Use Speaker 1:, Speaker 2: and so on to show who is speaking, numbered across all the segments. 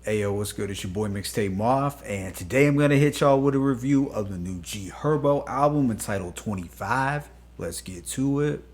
Speaker 1: Ayo, what's good? It's your boy Mixtape Moth, and today I'm gonna hit y'all with a review of the new G Herbo album entitled 25. Let's get to it.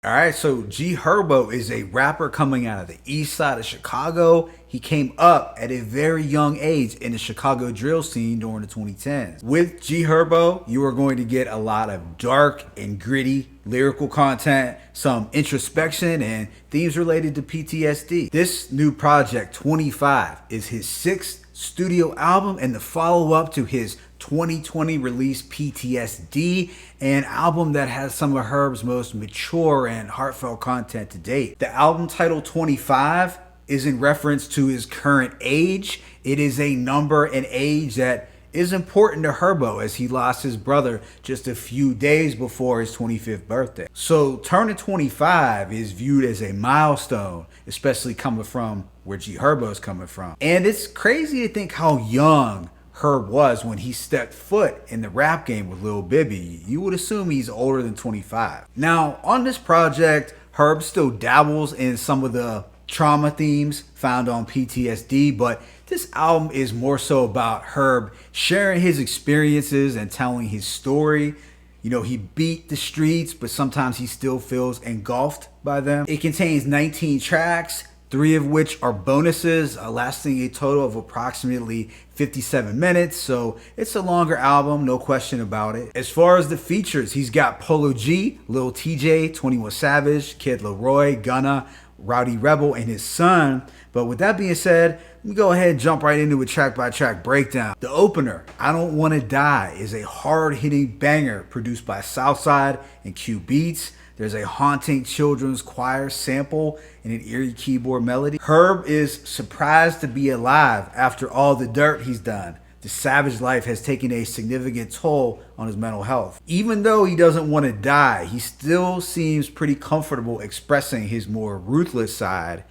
Speaker 1: Alright, so G Herbo is a rapper coming out of the east side of Chicago. He came up at a very young age in the Chicago drill scene during the 2010s. With G Herbo, you are going to get a lot of dark and gritty lyrical content, some introspection, and themes related to PTSD. This new project, 25, is his sixth studio album and the follow-up to his 2020 release PTSD, an album that has some of Herb's most mature and heartfelt content to date. The album title 25 is in reference to his current age. It is a number and age that is important to Herbo as he lost his brother just a few days before his 25th birthday. So turning 25 is viewed as a milestone, especially coming from where G Herbo is coming from. And it's crazy to think how young Herb was when he stepped foot in the rap game with Lil Bibby. You would assume he's older than 25. Now, on this project, Herb still dabbles in some of the trauma themes found on PTSD, but this album is more so about Herb sharing his experiences and telling his story. You know, he beat the streets, but sometimes he still feels engulfed by them. It contains 19 tracks, 3 of which are bonuses, lasting a total of approximately 57 minutes. So it's a longer album, no question about it. As far as the features, he's got Polo G, Lil TJ, 21 Savage, Kid Laroi, Gunna, Rowdy Rebel, and his son. But with that being said, let me go ahead and jump right into a track-by-track breakdown. The opener, I Don't Wanna Die, is a hard-hitting banger produced by Southside and Q Beats. There's a haunting children's choir sample and an eerie keyboard melody. Herb is surprised to be alive after all the dirt he's done. The savage life has taken a significant toll on his mental health. Even though he doesn't want to die, he still seems pretty comfortable expressing his more ruthless side.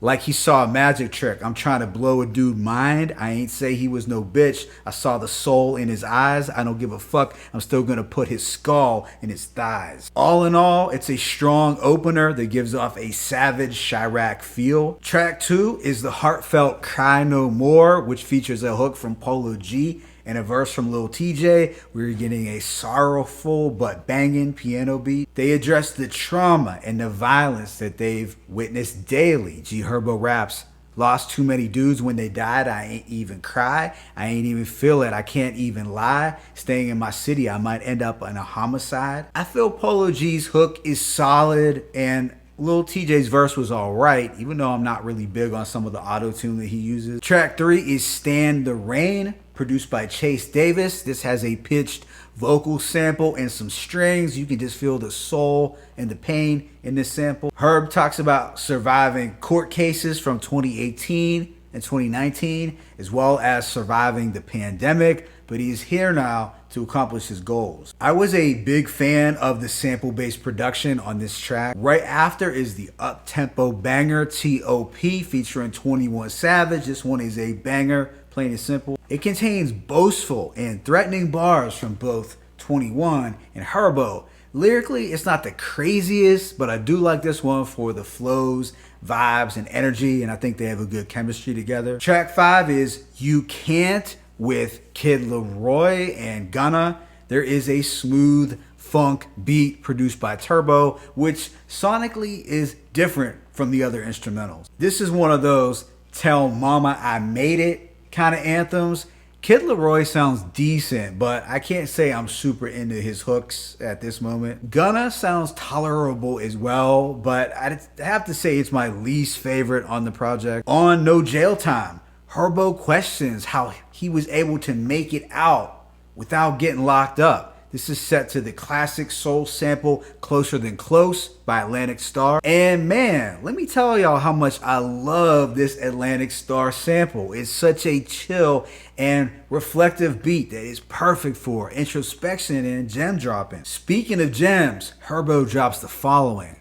Speaker 1: Like he saw a magic trick. I'm trying to blow a dude's mind. I ain't say he was no bitch. I saw the soul in his eyes. I don't give a fuck. I'm still gonna put his skull in his thighs. All in all, it's a strong opener that gives off a savage Chirac feel. Track 2 is the heartfelt Cry No More, which features a hook from Polo G and a verse from Lil TJ. We're getting a sorrowful but banging piano beat. They address the trauma and the violence that they've witnessed daily. G Herbo raps, lost too many dudes when they died, I ain't even cry. I ain't even feel it, I can't even lie. Staying in my city, I might end up in a homicide. I feel Polo G's hook is solid and Lil TJ's verse was alright, even though I'm not really big on some of the auto-tune that he uses. Track 3 is Stand the Rain, produced by Chase Davis. This has a pitched vocal sample and some strings. You can just feel the soul and the pain in this sample. Herb talks about surviving court cases from 2018 and 2019, as well as surviving the pandemic, but he's here now to accomplish his goals. I was a big fan of the sample-based production on this track. Right after is the up-tempo banger T.O.P featuring 21 Savage. This one is a banger, plain and simple. It contains boastful and threatening bars from both 21 and Herbo. Lyrically, it's not the craziest, but I do like this one for the flows, vibes, and energy, and I think they have a good chemistry together. Track 5 is You Can't with Kid Laroi and Gunna. There is a smooth funk beat produced by Turbo, which sonically is different from the other instrumentals. This is one of those Tell Mama I Made It kind of anthems. Kid Laroi sounds decent, but I can't say I'm super into his hooks at this moment. Gunna sounds tolerable as well, but I have to say it's my least favorite on the project. On No Jail Time, Herbo questions how he was able to make it out without getting locked up. This is set to the classic soul sample Closer Than Close by Atlantic Starr. And man, let me tell y'all how much I love this Atlantic Starr sample. It's such a chill and reflective beat that is perfect for introspection and gem dropping. Speaking of gems, Herbo drops the following.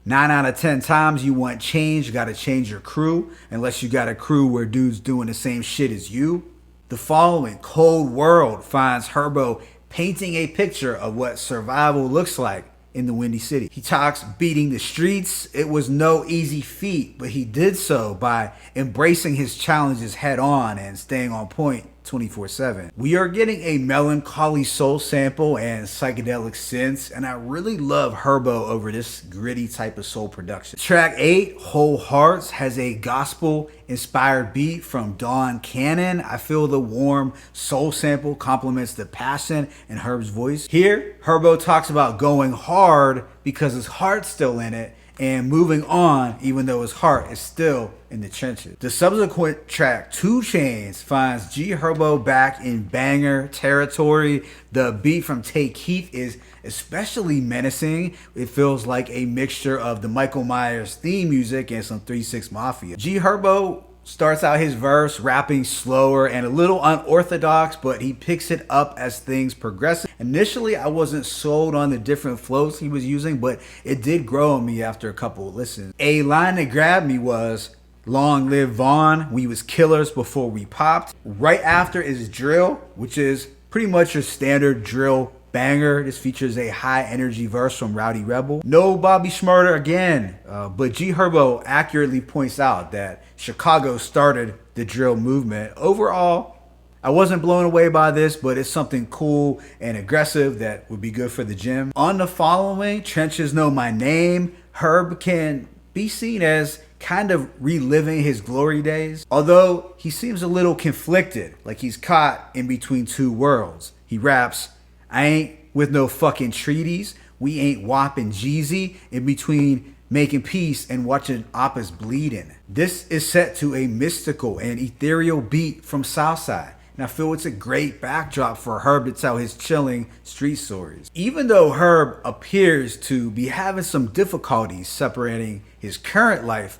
Speaker 1: 9 out of 10 times you want change, you gotta change your crew, unless you got a crew where dudes doing the same shit as you. The following, Cold World, finds Herbo painting a picture of what survival looks like in the Windy City. He talks beating the streets. It was no easy feat, but he did so by embracing his challenges head on and staying on point 24/7. We are getting a melancholy soul sample and psychedelic synths, and I really love Herbo over this gritty type of soul production. Track 8, Whole Hearts, has a gospel inspired beat from Dawn Cannon. I feel the warm soul sample complements the passion in Herb's voice. Here, Herbo talks about going hard because his heart's still in it, and moving on even though his heart is still in the trenches. The subsequent track, 2 Chainz, finds G Herbo back in banger territory. The beat from T.O.P is especially menacing. It feels like a mixture of the Michael Myers theme music and some 3 6 Mafia. G Herbo starts out his verse rapping slower and a little unorthodox, but he picks it up as things progress. Initially, I wasn't sold on the different flows he was using, but it did grow on me after a couple of listens. A line that grabbed me was, "Long live Vaughn, we was killers before we popped." Right after is Drill, which is pretty much your standard drill banger. This features a high energy verse from Rowdy Rebel. No Bobby Shmurda again, but G Herbo accurately points out that Chicago started the drill movement. Overall, I wasn't blown away by this, but it's something cool and aggressive that would be good for the gym. On the following, Trenches Know My Name, Herb can be seen as kind of reliving his glory days, although he seems a little conflicted, like he's caught in between 2 worlds. He raps, "I ain't with no fucking treaties. We ain't whopping Jeezy in between making peace and watching oppas bleeding." This is set to a mystical and ethereal beat from Southside, and I feel it's a great backdrop for Herb to tell his chilling street stories. Even though Herb appears to be having some difficulties separating his current life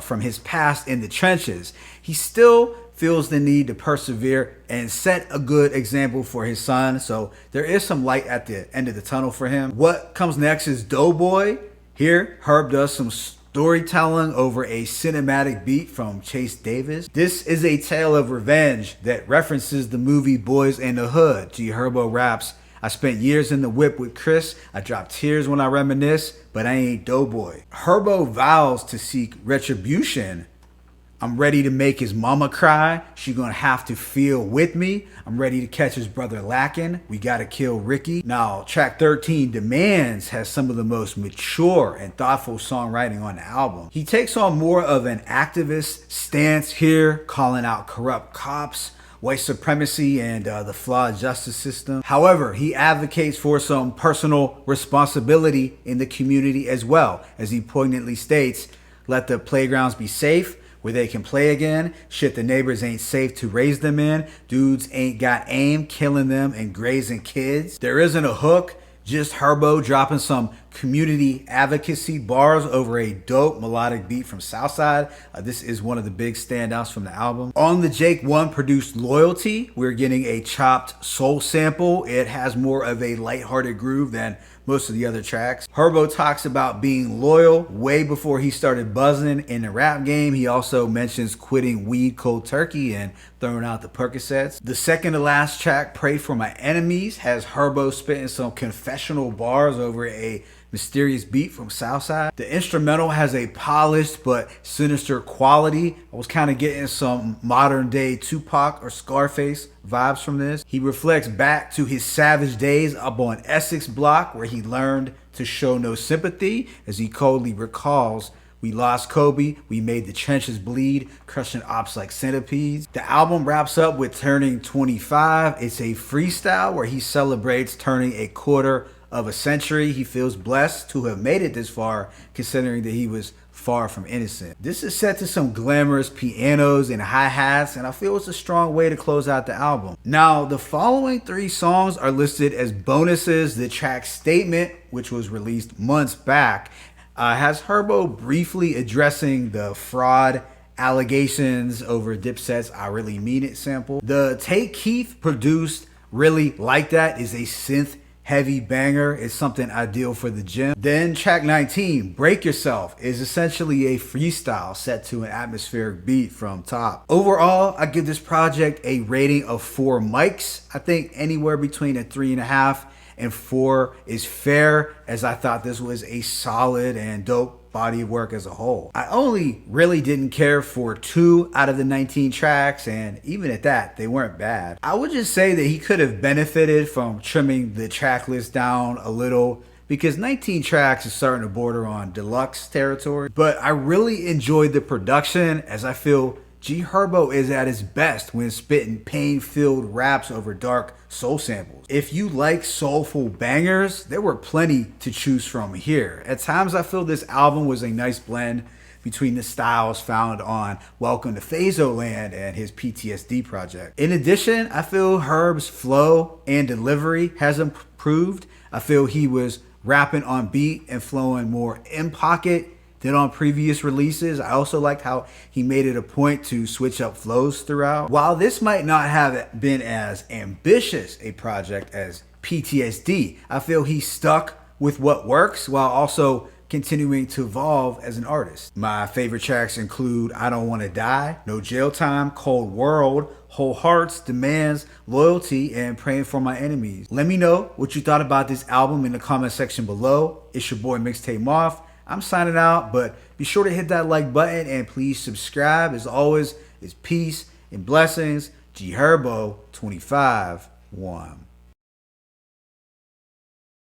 Speaker 1: from his past in the trenches, he still feels the need to persevere and set a good example for his son, so there is some light at the end of the tunnel for him. What comes next is Doughboy. Here, Herb does some storytelling over a cinematic beat from Chase Davis. This is a tale of revenge that references the movie Boys in the Hood. G Herbo raps, "I spent years in the whip with Chris. I drop tears when I reminisce, but I ain't Doughboy." Herbo vows to seek retribution. "I'm ready to make his mama cry. She gonna have to feel with me. I'm ready to catch his brother lacking. We gotta kill Ricky." Now, track 13, Demands, has some of the most mature and thoughtful songwriting on the album. He takes on more of an activist stance here, calling out corrupt cops, white supremacy, and the flawed justice system. However, he advocates for some personal responsibility in the community as well, as he poignantly states, "Let the playgrounds be safe, where they can play again. Shit the neighbors ain't safe to raise them in. Dudes ain't got aim, killing them and grazing kids." There isn't a hook, just Herbo dropping some community advocacy bars over a dope melodic beat from Southside. This is one of the big standouts from the album. On the Jake One produced Loyalty, we're getting a chopped soul sample. It has more of a lighthearted groove than most of the other tracks. Herbo talks about being loyal way before he started buzzing in the rap game. He also mentions quitting weed cold turkey and throwing out the Percocets. The second to last track, Pray For My Enemies, has Herbo spitting some confessional bars over a mysterious beat from Southside. The instrumental has a polished but sinister quality. I was kind of getting some modern day Tupac or Scarface vibes from this. He reflects back to his savage days up on Essex Block, where he learned to show no sympathy, as he coldly recalls, "We lost Kobe, we made the trenches bleed, crushing ops like centipedes." The album wraps up with Turning 25. It's a freestyle where he celebrates turning a quarter of a century. He feels blessed to have made it this far, considering that he was far from innocent. This is set to some glamorous pianos and hi-hats, and I feel it's a strong way to close out the album. Now, the following 3 songs are listed as bonuses. The track Statement, which was released months back, has Herbo briefly addressing the fraud allegations over Dipset's "I Really Mean It" sample. The Take Keith produced Really Like That is a synth heavy banger. It's something ideal for the gym. Then track 19, Break Yourself, is essentially a freestyle set to an atmospheric beat from T.O.P. Overall, I give this project a rating of 4 mics. I think anywhere between a 3.5 and 4 is Fair, as I thought this was a solid and dope body of work as a whole. I only really didn't care for 2 out of the 19 tracks, and even at that, they weren't bad. I would just say that he could have benefited from trimming the track list down a little, because 19 tracks is starting to border on deluxe territory. But I really enjoyed the production, as I feel G Herbo is at his best when spitting pain-filled raps over dark soul samples. If you like soulful bangers, there were plenty to choose from here. At times I feel this album was a nice blend between the styles found on Welcome to Phasoland and his PTSD project. In addition, I feel Herb's flow and delivery has improved. I feel he was rapping on beat and flowing more in pocket than on previous releases. I also liked how he made it a point to switch up flows throughout. While this might not have been as ambitious a project as PTSD, I feel he stuck with what works while also continuing to evolve as an artist. My favorite tracks include I Don't Wanna Die, No Jail Time, Cold World, Whole Hearts, Demands, Loyalty, and Praying for My Enemies. Let me know what you thought about this album in the comment section below. It's your boy Mixtape Moth. I'm signing out, but be sure to hit that like button and please subscribe. As always, it's peace and blessings. G Herbo 25-1.